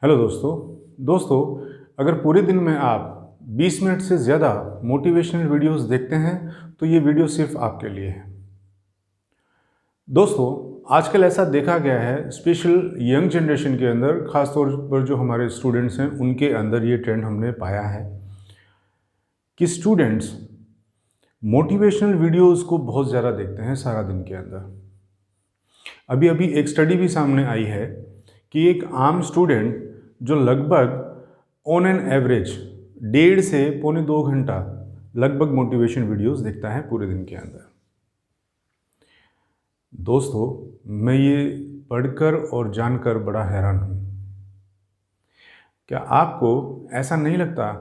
Hello दोस्तों अगर पूरे दिन में आप 20 मिनट से ज़्यादा मोटिवेशनल वीडियोस देखते हैं तो ये वीडियो सिर्फ आपके लिए है। दोस्तों आजकल ऐसा देखा गया है, स्पेशल यंग जनरेशन के अंदर, ख़ास तौर पर जो हमारे स्टूडेंट्स हैं उनके अंदर ये ट्रेंड हमने पाया है कि स्टूडेंट्स मोटिवेशनल वीडियोस को बहुत ज़्यादा देखते हैं सारा दिन के अंदर। अभी अभी एक स्टडी भी सामने आई है कि एक आम स्टूडेंट जो लगभग ऑन एन एवरेज 1.5 से पौने 2 घंटा लगभग मोटिवेशन वीडियोस देखता है पूरे दिन के अंदर। दोस्तों मैं ये पढ़कर और जानकर बड़ा हैरान हूँ। क्या आपको ऐसा नहीं लगता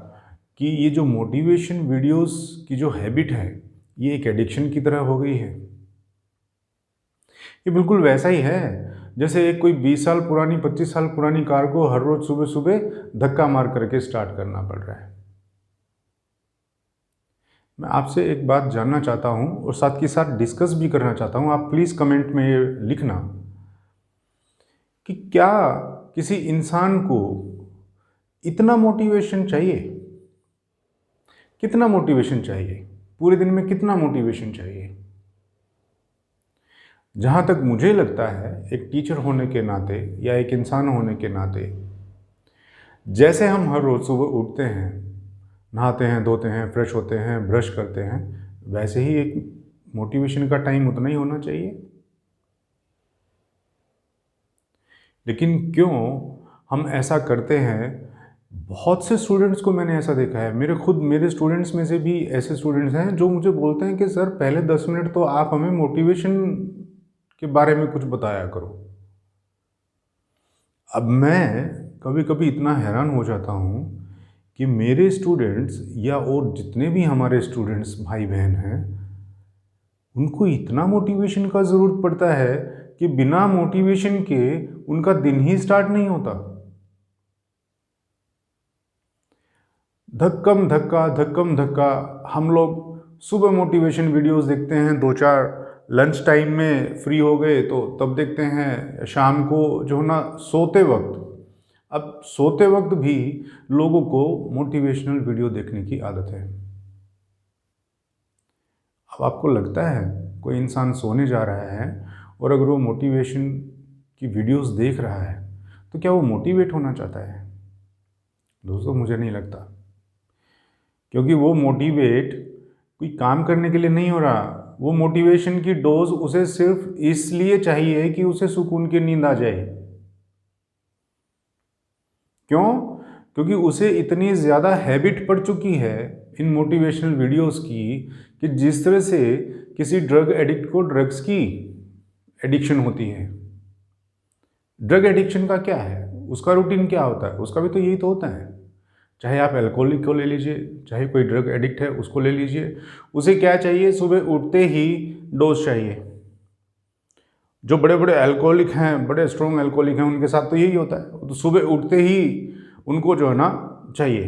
कि ये जो मोटिवेशन वीडियोस की जो हैबिट है ये एक एडिक्शन की तरह हो गई है? ये बिल्कुल वैसा ही है जैसे एक कोई 20 साल पुरानी 25 साल पुरानी कार को हर रोज सुबह सुबह धक्का मार करके स्टार्ट करना पड़ रहा है। मैं आपसे एक बात जानना चाहता हूं और साथ के साथ डिस्कस भी करना चाहता हूं। आप प्लीज़ कमेंट में ये लिखना कि क्या किसी इंसान को इतना मोटिवेशन चाहिए? कितना मोटिवेशन चाहिए? पूरे दिन में कितना मोटिवेशन चाहिए? जहाँ तक मुझे लगता है, एक टीचर होने के नाते या एक इंसान होने के नाते, जैसे हम हर रोज़ सुबह उठते हैं, नहाते हैं, धोते हैं, फ्रेश होते हैं, ब्रश करते हैं, वैसे ही एक मोटिवेशन का टाइम उतना ही होना चाहिए। लेकिन क्यों हम ऐसा करते हैं? बहुत से स्टूडेंट्स को मैंने ऐसा देखा है। मेरे स्टूडेंट्स में से भी ऐसे स्टूडेंट्स हैं जो मुझे बोलते हैं कि सर पहले 10 मिनट तो आप हमें मोटिवेशन के बारे में कुछ बताया करो। अब मैं कभी कभी इतना हैरान हो जाता हूँ कि मेरे स्टूडेंट्स या और जितने भी हमारे स्टूडेंट्स भाई बहन हैं, उनको इतना मोटिवेशन का ज़रूरत पड़ता है कि बिना मोटिवेशन के उनका दिन ही स्टार्ट नहीं होता। धक्कम धक्का हम लोग सुबह मोटिवेशन वीडियोस देखते हैं, 2-4 लंच टाइम में फ्री हो गए तो तब देखते हैं, शाम को जो है ना सोते वक्त। अब सोते वक्त भी लोगों को मोटिवेशनल वीडियो देखने की आदत है। अब आपको लगता है कोई इंसान सोने जा रहा है और अगर वो मोटिवेशन की वीडियोस देख रहा है तो क्या वो मोटिवेट होना चाहता है? दोस्तों मुझे नहीं लगता, क्योंकि वो मोटिवेट कोई काम करने के लिए नहीं हो रहा। वो मोटिवेशन की डोज उसे सिर्फ इसलिए चाहिए कि उसे सुकून की नींद आ जाए। क्यों? क्योंकि उसे इतनी ज़्यादा हैबिट पड़ चुकी है इन मोटिवेशनल वीडियोस की कि जिस तरह से किसी ड्रग एडिक्ट को ड्रग्स की एडिक्शन होती है। ड्रग एडिक्शन का क्या है? उसका रूटीन क्या होता है? उसका भी तो यही तो होता है। चाहे आप अल्कोहलिक को ले लीजिए, चाहे कोई ड्रग एडिक्ट है उसको ले लीजिए, उसे क्या चाहिए? सुबह उठते ही डोज चाहिए। जो बड़े बड़े अल्कोहलिक हैं, बड़े स्ट्रॉन्ग अल्कोहलिक हैं, उनके साथ तो यही होता है। तो सुबह उठते ही उनको जो है ना चाहिए,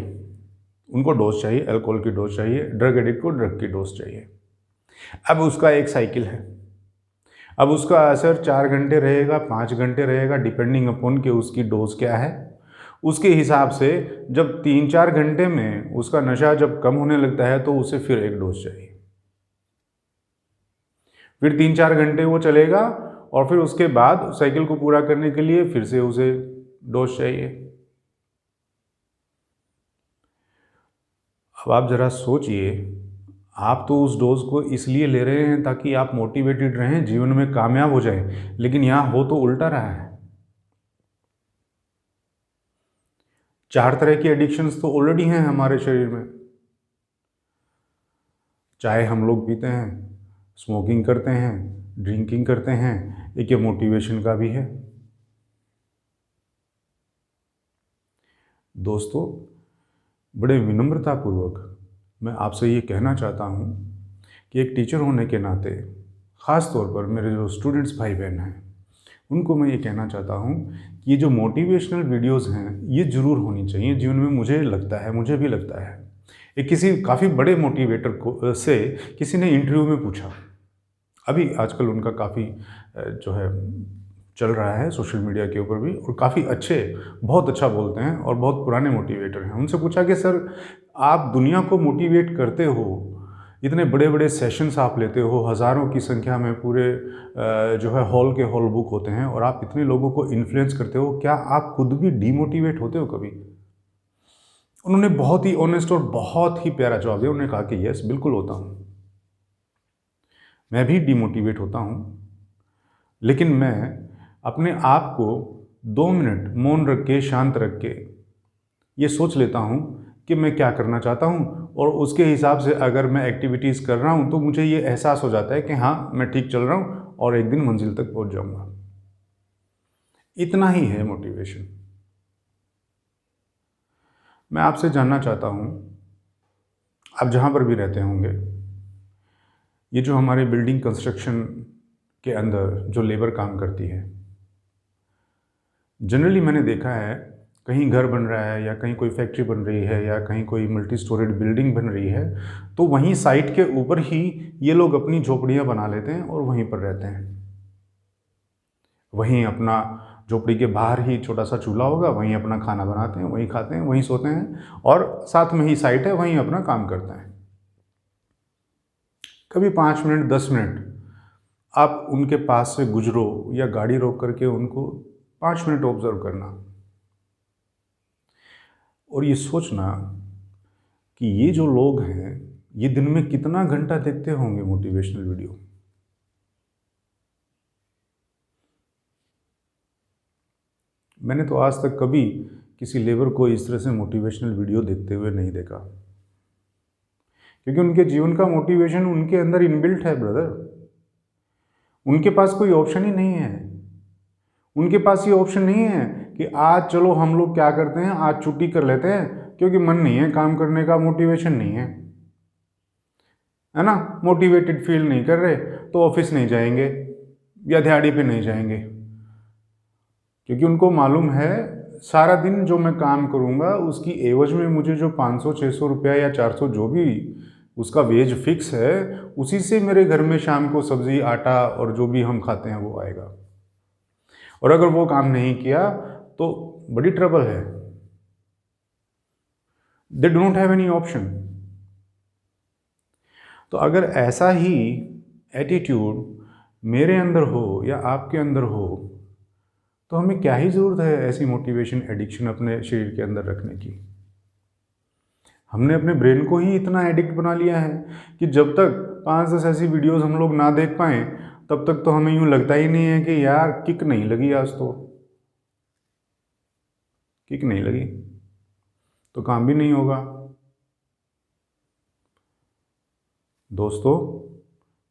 उनको डोज चाहिए, अल्कोहल की डोज चाहिए, ड्रग एडिक्ट को ड्रग की डोज चाहिए। अब उसका एक साइकिल है। अब उसका असर 4 घंटे रहेगा, 5 घंटे रहेगा, डिपेंडिंग अपॉन कि उसकी डोज क्या है। उसके हिसाब से जब 3-4 घंटे में उसका नशा जब कम होने लगता है तो उसे फिर एक डोज चाहिए। फिर 3-4 घंटे वो चलेगा और फिर उसके बाद साइकिल को पूरा करने के लिए फिर से उसे डोज चाहिए। अब आप ज़रा सोचिए, आप तो उस डोज को इसलिए ले रहे हैं ताकि आप मोटिवेटेड रहें, जीवन में कामयाब हो जाएं, लेकिन यहाँ हो तो उल्टा रहा है। 4 तरह की एडिक्शंस तो ऑलरेडी हैं हमारे शरीर में। चाय हम लोग पीते हैं, स्मोकिंग करते हैं, ड्रिंकिंग करते हैं, एक ये मोटिवेशन का भी है। दोस्तों बड़े विनम्रतापूर्वक मैं आपसे ये कहना चाहता हूँ कि एक टीचर होने के नाते, ख़ास तौर पर मेरे जो स्टूडेंट्स भाई बहन हैं, उनको मैं ये कहना चाहता हूँ कि ये जो मोटिवेशनल वीडियोस हैं ये ज़रूर होनी चाहिए जीवन में। मुझे लगता है, मुझे भी लगता है। एक किसी काफ़ी बड़े मोटिवेटर को से किसी ने इंटरव्यू में पूछा, अभी आजकल उनका काफ़ी जो है चल रहा है सोशल मीडिया के ऊपर भी, और काफ़ी अच्छे, बहुत अच्छा बोलते हैं और बहुत पुराने मोटिवेटर हैं। उनसे पूछा कि सर आप दुनिया को मोटिवेट करते हो, इतने बड़े बड़े सेशंस आप लेते हो, हज़ारों की संख्या में पूरे जो है हॉल के हॉल बुक होते हैं, और आप इतने लोगों को इन्फ्लुएंस करते हो, क्या आप खुद भी डीमोटिवेट होते हो कभी? उन्होंने बहुत ही ऑनेस्ट और बहुत ही प्यारा जवाब दिया। उन्होंने कहा कि यस, बिल्कुल होता हूँ, मैं भी डीमोटिवेट होता हूँ, लेकिन मैं अपने आप को 2 मिनट मौन रख के, शांत रख के ये सोच लेता हूँ कि मैं क्या करना चाहता हूँ, और उसके हिसाब से अगर मैं एक्टिविटीज़ कर रहा हूँ तो मुझे ये एहसास हो जाता है कि हाँ, मैं ठीक चल रहा हूँ और एक दिन मंजिल तक पहुँच जाऊँगा। इतना ही है मोटिवेशन। मैं आपसे जानना चाहता हूँ, आप जहाँ पर भी रहते होंगे, ये जो हमारे बिल्डिंग कंस्ट्रक्शन के अंदर जो लेबर काम करती है, जनरली मैंने देखा है कहीं घर बन रहा है या कहीं कोई फैक्ट्री बन रही है या कहीं कोई मल्टी स्टोरेड बिल्डिंग बन रही है, तो वहीं साइट के ऊपर ही ये लोग अपनी झोपड़ियाँ बना लेते हैं और वहीं पर रहते हैं। वहीं अपना झोपड़ी के बाहर ही छोटा सा चूल्हा होगा, वहीं अपना खाना बनाते हैं, वहीं खाते हैं, वहीं सोते हैं, और साथ में ही साइट है, वहीं अपना काम करते हैं। कभी 5 मिनट 10 मिनट आप उनके पास से गुजरो या गाड़ी रोक करके उनको 5 मिनट ऑब्जर्व करना और ये सोचना कि ये जो लोग हैं, ये दिन में कितना घंटा देखते होंगे मोटिवेशनल वीडियो। मैंने तो आज तक कभी किसी लेबर को इस तरह से मोटिवेशनल वीडियो देखते हुए नहीं देखा, क्योंकि उनके जीवन का मोटिवेशन उनके अंदर इनबिल्ट है ब्रदर। उनके पास कोई ऑप्शन ही नहीं है। उनके पास ये ऑप्शन नहीं है कि आज चलो हम लोग क्या करते हैं, आज छुट्टी कर लेते हैं, क्योंकि मन नहीं है काम करने का, मोटिवेशन नहीं है ना, मोटिवेटेड फील नहीं कर रहे तो ऑफिस नहीं जाएंगे या दिहाड़ी पे नहीं जाएंगे, क्योंकि उनको मालूम है सारा दिन जो मैं काम करूंगा उसकी एवज में मुझे जो 500-600 रुपया या 400 जो भी उसका वेज फिक्स है, उसी से मेरे घर में शाम को सब्जी, आटा और जो भी हम खाते हैं वो आएगा। और अगर वो काम नहीं किया तो बड़ी ट्रबल है। They don't have any option. तो अगर ऐसा ही एटीट्यूड मेरे अंदर हो या आपके अंदर हो, तो हमें क्या ही ज़रूरत है ऐसी मोटिवेशन एडिक्शन अपने शरीर के अंदर रखने की। हमने अपने ब्रेन को ही इतना एडिक्ट बना लिया है कि जब तक 5-10 ऐसी वीडियोस हम लोग ना देख पाएँ, तब तक तो हमें यूँ लगता ही नहीं है कि यार किक नहीं लगी, आज तो किक नहीं लगी तो काम भी नहीं होगा। दोस्तों,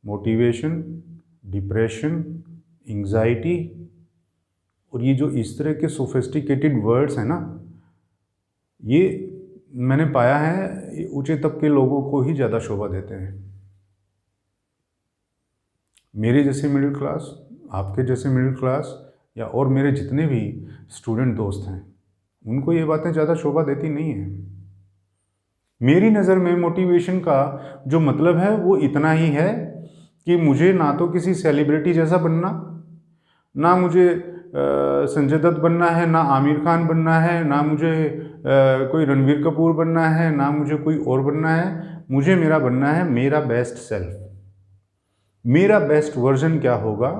मोटिवेशन, डिप्रेशन, एंग्जाइटी और ये जो इस तरह के सोफिस्टिकेटेड वर्ड्स हैं ना, ये मैंने पाया है ऊंचे तबके लोगों को ही ज़्यादा शोभा देते हैं। मेरे जैसे मिडिल क्लास, आपके जैसे मिडिल क्लास या और मेरे जितने भी स्टूडेंट दोस्त हैं, उनको ये बातें ज़्यादा शोभा देती नहीं है। मेरी नज़र में मोटिवेशन का जो मतलब है वो इतना ही है कि मुझे ना तो किसी सेलिब्रिटी जैसा बनना, ना मुझे संजय दत्त बनना है, ना आमिर खान बनना है, ना मुझे कोई रणवीर कपूर बनना है, ना मुझे कोई और बनना है। मुझे मेरा बनना है मेरा बेस्ट सेल्फ। मेरा बेस्ट वर्जन क्या होगा,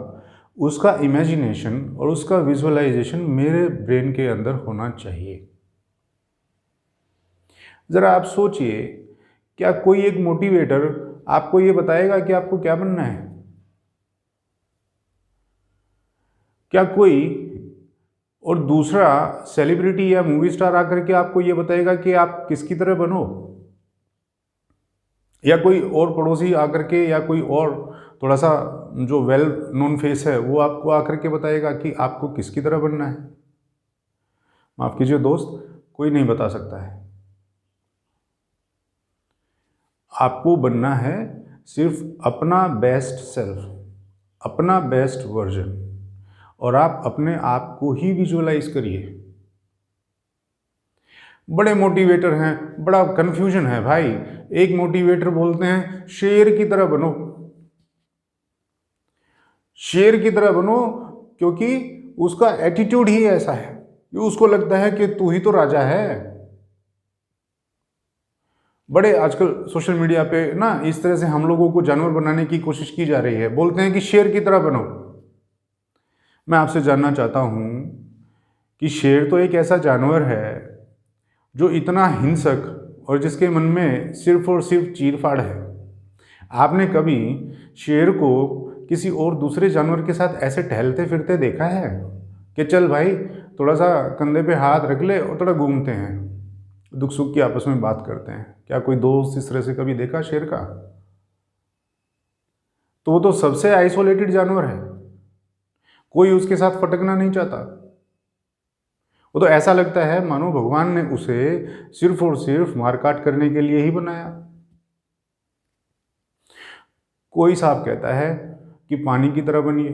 उसका इमेजिनेशन और उसका विजुअलाइजेशन मेरे ब्रेन के अंदर होना चाहिए। ज़रा आप सोचिए, क्या कोई एक मोटिवेटर आपको ये बताएगा कि आपको क्या बनना है? क्या कोई और दूसरा सेलिब्रिटी या मूवी स्टार आकर के आपको ये बताएगा कि आप किसकी तरह बनो? या कोई और पड़ोसी आकर के या कोई और थोड़ा सा जो वेल नोन फेस है वो आपको आकर के बताएगा कि आपको किसकी तरह बनना है? माफ़ कीजिए दोस्त, कोई नहीं बता सकता है। आपको बनना है सिर्फ अपना बेस्ट सेल्फ, अपना बेस्ट वर्जन, और आप अपने आप को ही विजुअलाइज करिए। बड़े मोटिवेटर हैं, बड़ा कंफ्यूजन है भाई। एक मोटिवेटर बोलते हैं शेर की तरह बनो, शेर की तरह बनो, क्योंकि उसका एटीट्यूड ही ऐसा है कि उसको लगता है कि तू ही तो राजा है। बड़े आजकल सोशल मीडिया पे ना इस तरह से हम लोगों को जानवर बनाने की कोशिश की जा रही है। बोलते हैं कि शेर की तरह बनो। मैं आपसे जानना चाहता हूं कि शेर तो एक ऐसा जानवर है जो इतना हिंसक और जिसके मन में सिर्फ और सिर्फ चीरफाड़ है। आपने कभी शेर को किसी और दूसरे जानवर के साथ ऐसे टहलते फिरते देखा है कि चल भाई थोड़ा सा कंधे पे हाथ रख ले और थोड़ा घूमते हैं, दुख सुख की आपस में बात करते हैं? क्या कोई दोस्त इस तरह से कभी देखा शेर का? तो वो तो सबसे आइसोलेटेड जानवर है, कोई उसके साथ फटकना नहीं चाहता। वो तो ऐसा लगता है मानो भगवान ने उसे सिर्फ और सिर्फ मारकाट करने के लिए ही बनाया। कोई सांप कहता है कि पानी की तरह बनिए,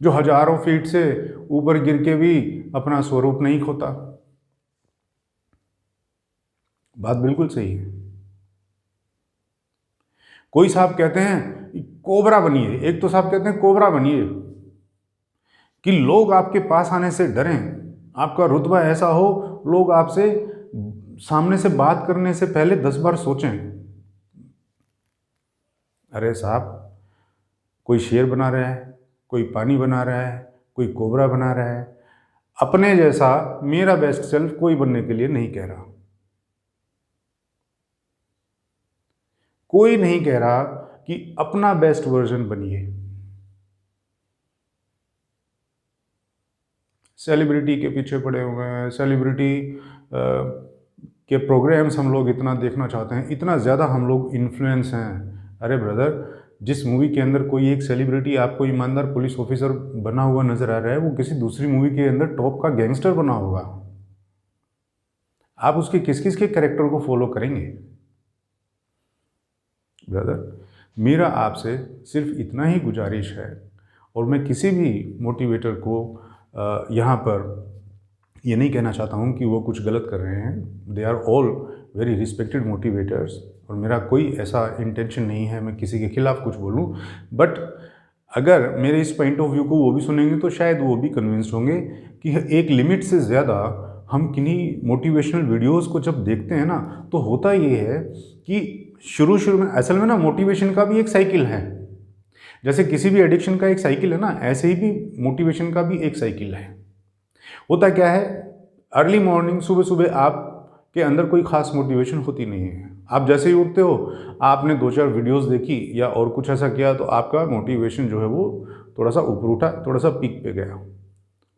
जो हजारों फीट से ऊपर गिर के भी अपना स्वरूप नहीं खोता। बात बिल्कुल सही है। कोई सांप कहते हैं कोबरा बनिए, एक तो सांप कहते हैं कोबरा बनिए कि लोग आपके पास आने से डरें, आपका रुतबा ऐसा हो लोग आपसे सामने से बात करने से पहले 10 बार सोचें। अरे साहब, कोई शेर बना रहा है, कोई पानी बना रहा है, कोई कोबरा बना रहा है। अपने जैसा मेरा बेस्ट सेल्फ कोई बनने के लिए नहीं कह रहा। कोई नहीं कह रहा कि अपना बेस्ट वर्जन बनिए। सेलिब्रिटी के पीछे पड़े हुए हैं, सेलिब्रिटी के प्रोग्राम्स हम लोग इतना देखना चाहते हैं, इतना ज़्यादा हम लोग इन्फ्लुएंस हैं। अरे ब्रदर, जिस मूवी के अंदर कोई एक सेलिब्रिटी आपको ईमानदार पुलिस ऑफिसर बना हुआ नजर आ रहा है, वो किसी दूसरी मूवी के अंदर टॉप का गैंगस्टर बना होगा। आप उसके किस किस के कैरेक्टर को फॉलो करेंगे? ब्रदर, मेरा आपसे सिर्फ इतना ही गुजारिश है, और मैं किसी भी मोटिवेटर को यहाँ पर ये नहीं कहना चाहता हूँ कि वो कुछ गलत कर रहे हैं। They are all very respected motivators, और मेरा कोई ऐसा इंटेंशन नहीं है मैं किसी के खिलाफ कुछ बोलूँ। बट अगर मेरे इस पॉइंट ऑफ व्यू को वो भी सुनेंगे तो शायद वो भी कन्विंस्ड होंगे कि एक लिमिट से ज़्यादा हम किन्हीं मोटिवेशनल वीडियोस को जब देखते हैं ना, तो होता ये है कि शुरू में असल में ना मोटिवेशन का भी एक साइकिल है। जैसे किसी भी एडिक्शन का एक साइकिल है ना, ऐसे ही भी मोटिवेशन का भी एक साइकिल है। होता क्या है, अर्ली मॉर्निंग सुबह सुबह आप के अंदर कोई खास मोटिवेशन होती नहीं है। आप जैसे ही उठते हो, आपने 2-4 वीडियोस देखी या और कुछ ऐसा किया, तो आपका मोटिवेशन जो है वो थोड़ा सा ऊपर उठा, थोड़ा सा पीक पे गया।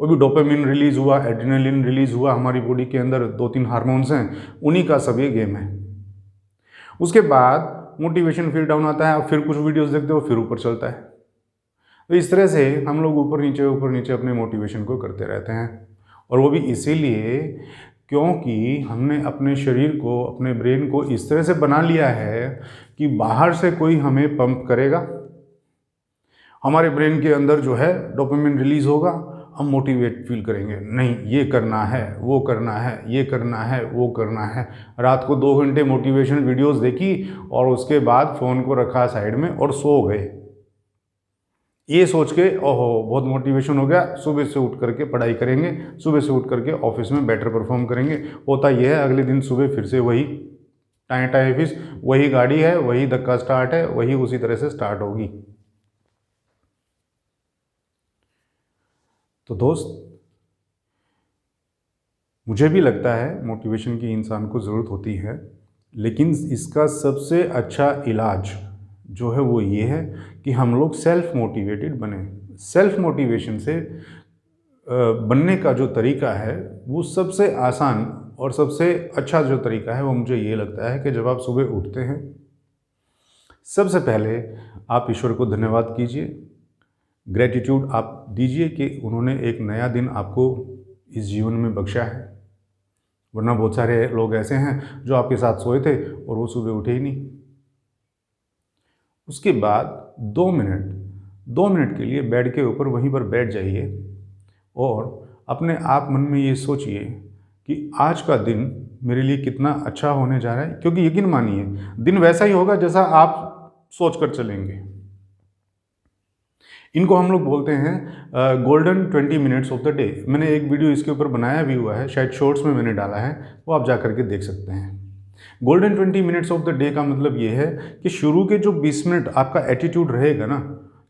वो भी डोपामिन रिलीज़ हुआ, एड्रेनलिन रिलीज़ हुआ, हमारी बॉडी के अंदर 2-3 हार्मोन्स हैं, उन्हीं का सब ये गेम है। उसके बाद मोटिवेशन फिर डाउन आता है, आप फिर कुछ वीडियोस देखते हो, फिर ऊपर चलता है। तो इस तरह से हम लोग ऊपर नीचे अपने मोटिवेशन को करते रहते हैं। और वो भी इसीलिए क्योंकि हमने अपने शरीर को, अपने ब्रेन को इस तरह से बना लिया है कि बाहर से कोई हमें पंप करेगा, हमारे ब्रेन के अंदर जो है डोपामिन रिलीज होगा, हम मोटिवेट फील करेंगे, नहीं ये करना है, वो करना है, ये करना है, वो करना है। रात को 2 घंटे मोटिवेशनल वीडियोस देखी और उसके बाद फ़ोन को रखा साइड में और सो गए, ये सोच के ओहो बहुत मोटिवेशन हो गया, सुबह से उठ करके पढ़ाई करेंगे, सुबह से उठ करके ऑफिस में बेटर परफॉर्म करेंगे। होता यह है अगले दिन सुबह फिर से वही टाइम ऑफिस, वही गाड़ी है, वही धक्का स्टार्ट है, वही उसी तरह से स्टार्ट होगी। तो दोस्त, मुझे भी लगता है मोटिवेशन की इंसान को ज़रूरत होती है, लेकिन इसका सबसे अच्छा इलाज जो है वो ये है कि हम लोग सेल्फ मोटिवेटेड बने। सेल्फ मोटिवेशन से बनने का जो तरीका है वो सबसे आसान और सबसे अच्छा जो तरीका है वो मुझे ये लगता है कि जब आप सुबह उठते हैं, सबसे पहले आप ईश्वर को धन्यवाद कीजिए, ग्रेटिट्यूड आप दीजिए कि उन्होंने एक नया दिन आपको इस जीवन में बख्शा है। वरना बहुत सारे लोग ऐसे हैं जो आपके साथ सोए थे और वो सुबह उठे ही नहीं। उसके बाद 2 मिनट के लिए बेड के ऊपर वहीं पर बैठ जाइए और अपने आप मन में ये सोचिए कि आज का दिन मेरे लिए कितना अच्छा होने जा रहा है। क्योंकि यकीन मानिए दिन वैसा ही होगा जैसा आप सोच कर चलेंगे। इनको हम लोग बोलते हैं golden 20 minutes of the day. मैंने एक वीडियो इसके ऊपर बनाया भी हुआ है, शायद शॉर्ट्स में मैंने डाला है, वो आप जा करके देख सकते हैं। Golden 20 minutes of the day का मतलब ये है कि शुरू के जो 20 मिनट आपका एटीट्यूड रहेगा ना,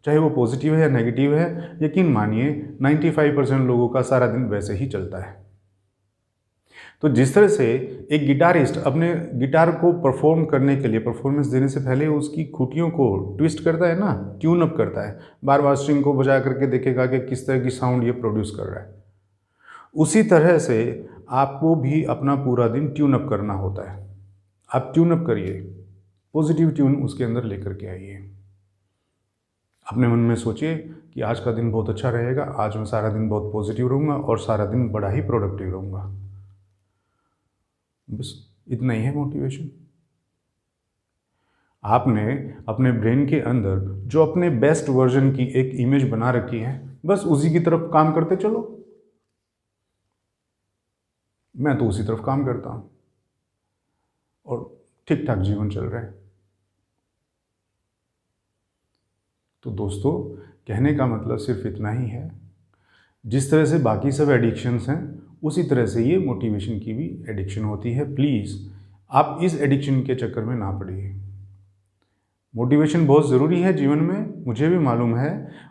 चाहे वो पॉजिटिव है या नेगेटिव है, यकीन मानिए 95% लोगों का सारा दिन वैसे ही चलता है। तो जिस तरह से एक गिटारिस्ट अपने गिटार को परफॉर्म करने के लिए, परफॉर्मेंस देने से पहले उसकी खूंटियों को ट्विस्ट करता है ना, ट्यून अप करता है, बार बार स्ट्रिंग को बजा करके देखेगा कि किस तरह की साउंड ये प्रोड्यूस कर रहा है, उसी तरह से आपको भी अपना पूरा दिन ट्यून अप करना होता है। आप ट्यून अप करिए, पॉजिटिव ट्यून उसके अंदर लेकर के आइए। अपने मन में सोचिए कि आज का दिन बहुत अच्छा रहेगा, आज मैं सारा दिन बहुत पॉजिटिव रहूँगा और सारा दिन बड़ा ही प्रोडक्टिव रहूँगा। बस इतना ही है मोटिवेशन। आपने अपने ब्रेन के अंदर जो अपने बेस्ट वर्जन की एक इमेज बना रखी है, बस उसी की तरफ काम करते चलो। मैं तो उसी तरफ काम करता हूँ और ठीक ठाक जीवन चल रहा है। तो दोस्तों, कहने का मतलब सिर्फ इतना ही है, जिस तरह से बाकी सब एडिक्शंस हैं उसी तरह से ये मोटिवेशन की भी एडिक्शन होती है। प्लीज़ आप इस एडिक्शन के चक्कर में ना पड़िए। मोटिवेशन बहुत ज़रूरी है जीवन में, मुझे भी मालूम है,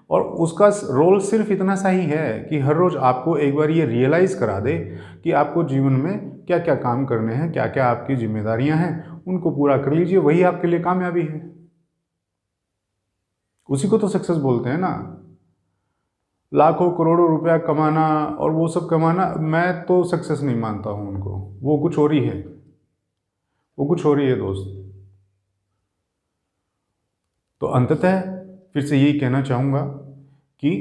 और उसका रोल सिर्फ इतना सा ही है कि हर रोज़ आपको एक बार ये रियलाइज़ करा दे कि आपको जीवन में क्या क्या काम करने हैं, क्या क्या आपकी जिम्मेदारियां हैं, उनको पूरा कर लीजिए, वही आपके लिए कामयाबी है। उसी को तो सक्सेस बोलते हैं ना। लाखों करोड़ों रुपया कमाना और वो सब कमाना, मैं तो सक्सेस नहीं मानता हूँ उनको, वो कुछ और ही है, वो कुछ और ही है दोस्त। तो अंततः फिर से यही कहना चाहूँगा कि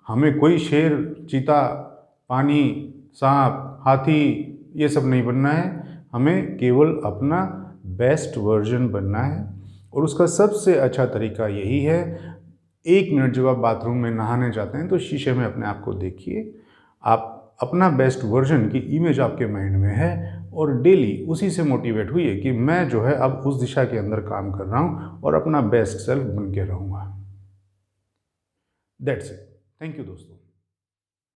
हमें कोई शेर, चीता, पानी, सांप, हाथी ये सब नहीं बनना है। हमें केवल अपना बेस्ट वर्जन बनना है, और उसका सबसे अच्छा तरीका यही है, 1 मिनट जब आप बाथरूम में नहाने जाते हैं तो शीशे में अपने आप को देखिए। आप अपना बेस्ट वर्जन की इमेज आपके माइंड में है, और डेली उसी से मोटिवेट हुई है कि मैं जो है अब उस दिशा के अंदर काम कर रहा हूँ और अपना बेस्ट सेल्फ बन के रहूँगा। That's it. थैंक यू दोस्तों।